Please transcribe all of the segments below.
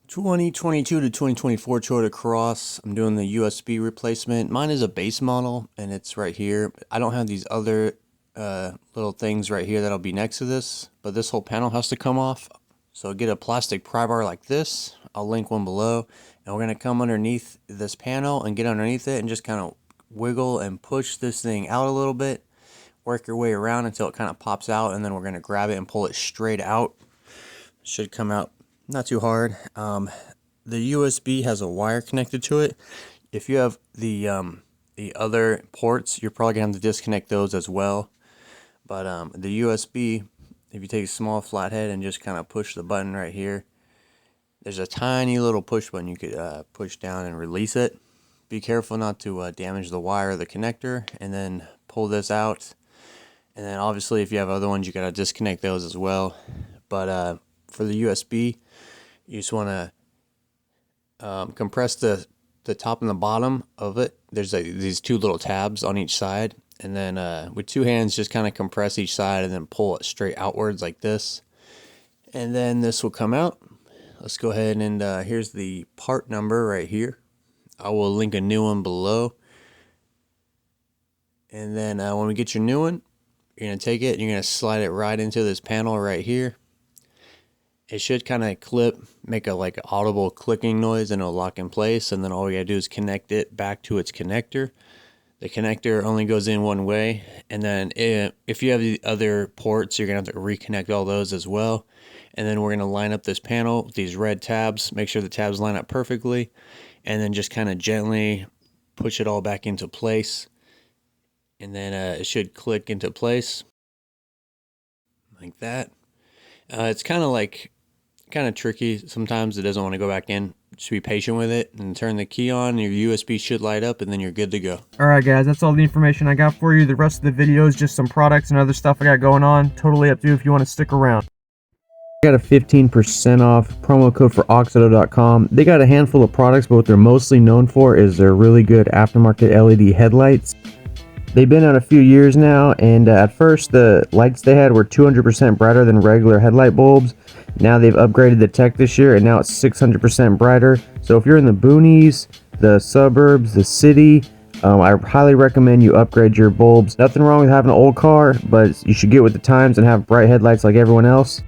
2022 to 2024 Toyota Corolla. I'm doing the USB replacement. Mine is a base model and it's right here. I don't have these other little things right here that'll be next to this, but this whole panel has to come off. So get a plastic pry bar like this. I'll link one below, and we're gonna come underneath this panel and get underneath it and just kind of wiggle and push this thing out a little bit. Work your way around until it kind of pops out, and then we're gonna grab it and pull it straight out. Should come out not too hard. The USB has a wire connected to it. If you have the other ports, you're probably gonna have to disconnect those as well. But the USB, if you take a small flathead and just kind of push the button right here, there's a tiny little push button you could push down and release it. Be careful not to damage the wire or the connector, and then pull this out. And then obviously if you have other ones, you gotta disconnect those as well. But for the USB, you just want to compress the top and the bottom of it. There's these two little tabs on each side, and then with two hands just kind of compress each side and then pull it straight outwards like this, and then this will come out. Let's go ahead and here's the part number right here. I will link a new one below. And then when we get your new one, you're going to take it and you're going to slide it right into this panel right here. It should kind of clip, make a like audible clicking noise, and it'll lock in place. And then all we gotta do is connect it back to its connector. The connector only goes in one way, and then if you have the other ports, you're gonna have to reconnect all those as well. And then we're gonna line up this panel with these red tabs, make sure the tabs line up perfectly, and then just kind of gently push it all back into place. And then it should click into place like that. It's kind of tricky. Sometimes it doesn't want to go back in. Just be patient with it and turn the key on. Your USB should light up, and then you're good to go. Alright guys, that's all the information I got for you. The rest of the video is just some products and other stuff I got going on. Totally up to you if you want to stick around. I got a 15% off promo code for oxido.com. They got a handful of products, but what they're mostly known for is their really good aftermarket LED headlights. They've been out a few years now, and at first the lights they had were 200% brighter than regular headlight bulbs. Now they've upgraded the tech this year, and now it's 600% brighter. So if you're in the boonies, the suburbs, the city, I highly recommend you upgrade your bulbs. Nothing wrong with having an old car, but you should get with the times and have bright headlights like everyone else.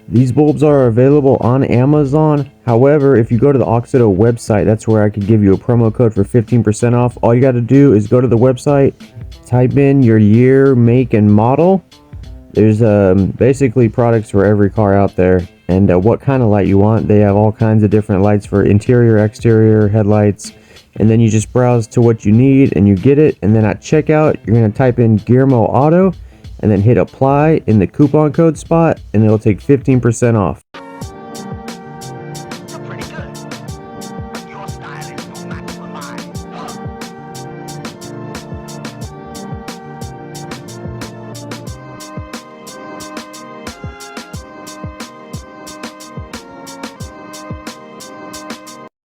These bulbs are available on Amazon. However, if you go to the Oxido website, that's where I could give you a promo code for 15% off. All you got to do is go to the website, type in your year, make, and model. There's basically products for every car out there, and what kind of light you want. They have all kinds of different lights for interior, exterior, headlights, and then you just browse to what you need and you get it. And then at checkout, you're going to type in Guillermo Auto and then hit apply in the coupon code spot, and it'll take 15% off.